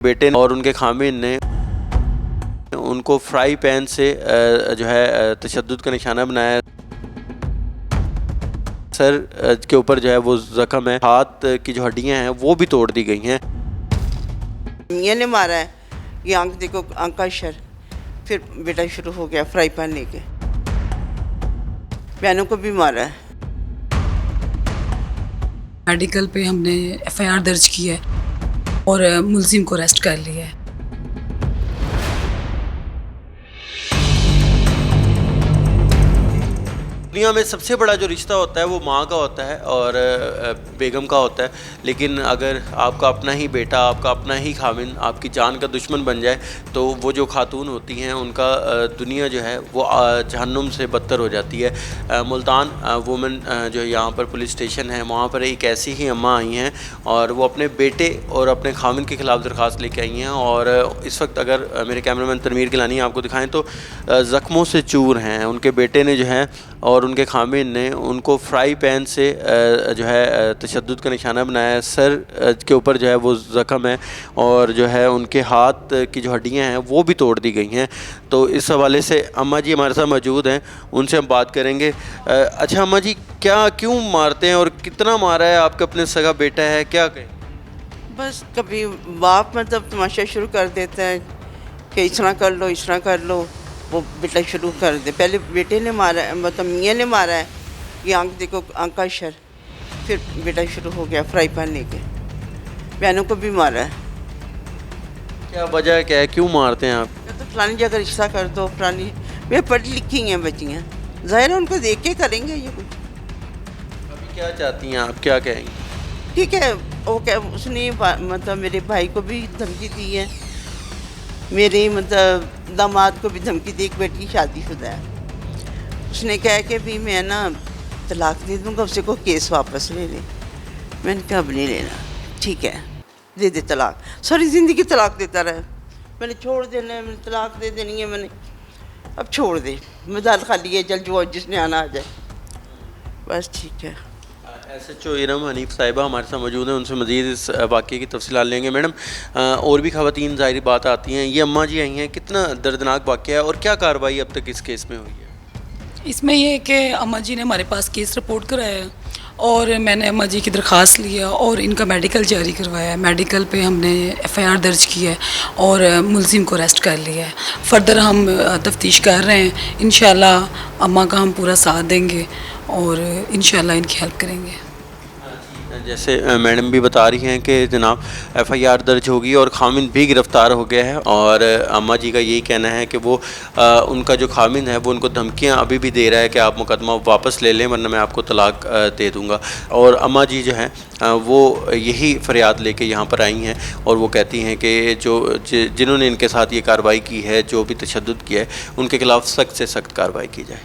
बेटे और उनके खामिन ने उनको फ्राई पैन से जो है तशद्दुद का निशाना बनाया। सर के ऊपर जो है वो जख्म है, हाथ की जो हड्डियां हैं वो भी तोड़ दी गई हैं। मियाँ ने मारा है, ये आंख देखो, आंख का शर। फिर बेटा शुरू हो गया फ्राई पैन लेके, बहनों को भी मारा है। मेडिकल पे हमने एफआईआर दर्ज की है और मुलजिम को अरेस्ट कर लिया है। दुनिया में सबसे बड़ा जो रिश्ता होता है वो माँ का होता है और बेगम का होता है, लेकिन अगर आपका अपना ही बेटा, आपका अपना ही खामिन आपकी जान का दुश्मन बन जाए तो वो जो खातून होती हैं उनका दुनिया जो है वो जहन्नुम से बदतर हो जाती है। मुल्तान वुमेन जो यहाँ पर पुलिस स्टेशन है, वहाँ पर एक ऐसी ही अम्मा आई हैं और वो अपने बेटे और अपने खामिन के ख़िलाफ़ दरख्वास्त लेके आई हैं। और इस वक्त अगर मेरे कैमरामैन तनवीर गिलानी आपको दिखाएं तो ज़ख्मों से चूर हैं। उनके बेटे ने जो है और उनके खामिन ने उनको फ्राई पैन से जो है तशद्दुद का निशाना बनाया। सर के ऊपर जो है वो ज़ख्म है और जो है उनके हाथ की जो हड्डियां हैं वो भी तोड़ दी गई हैं। तो इस हवाले से अम्मा जी हमारे साथ मौजूद हैं, उनसे हम बात करेंगे। अच्छा अम्मा जी, क्या क्यों मारते हैं और कितना मारा है? आपका अपने सगा बेटा है, क्या कहें? बस कभी बाप मतलब तमाशा शुरू कर देता है कि इस तरह कर लो, इस तरह कर लो, वो बेटा शुरू कर दे। पहले बेटे ने मारा है, मतलब मियाँ ने मारा है, ये आंख देखो, आंख का शर। फिर बेटा शुरू हो गया फ्राई पैन लेके, बहनों को भी मारा है। क्या वजह क्या है, क्यों मारते हैं आप? तो फलानी जगह रिश्ता कर दो, फलानी। वे पढ़ी लिखी हैं बच्चियाँ, ज़ाहिर है उनको देख के करेंगे ये कुछ। अभी क्या चाहती हैं आप, क्या कहेंगी? ठीक है, वो क्या, उसने मतलब मेरे भाई को भी धमकी दी है, मेरे मतलब दामाद को भी धमकी दी। एक बेटी शादीशुदा है, उसने कहा कि भी मैं ना तलाक दे दूँगा, उससे को केस वापस ले ले। मैंने कहा अब नहीं लेना, ठीक है दे दे तलाक। सारी ज़िंदगी तलाक देता रहा, मैंने छोड़ देना है, मैंने तलाक दे देनी है, मैंने अब छोड़ दे, मजाल खाली है, जल जो जिसने आना आ जाए, बस ठीक है। SHO इरम हनीफ साहिबा हमारे साथ मौजूद हैं, उनसे मज़ीद इस वाक़े की तफसीलात लेंगे। मैडम, और भी ख़वातीन ज़ाहिर बात आती हैं, ये अम्मा जी आई हैं, कितना दर्दनाक वाक़या है और क्या कार्रवाई अब तक इस केस में हुई है? इसमें यह है कि अम्मा जी ने हमारे पास केस रिपोर्ट कराया है और मैंने अम्मा जी की दरख्वास्त लिया और इनका मेडिकल जारी करवाया है। मेडिकल पे हमने एफआईआर दर्ज की है और मुलजिम को अरेस्ट कर लिया है। फर्दर हम तफ्तीश कर रहे हैं, इंशाल्लाह अम्मा का हम पूरा साथ देंगे और इंशाल्लाह इनकी हेल्प करेंगे। जैसे मैडम भी बता रही हैं कि जनाब FIR दर्ज होगी और खामिन भी गिरफ़्तार हो गया है और अम्मा जी का यही कहना है कि वो उनका जो खामिन है वो उनको धमकियां अभी भी दे रहा है कि आप मुकदमा वापस ले लें वरना मैं आपको तलाक दे दूंगा। और अम्मा जी जो हैं वो यही फरियाद लेके यहाँ पर आई हैं और वो कहती हैं कि जिन्होंने इनके साथ ये कार्रवाई की है, जो भी तशद्दुद किया है, उनके खिलाफ़ सख्त से सख्त कार्रवाई की जाए।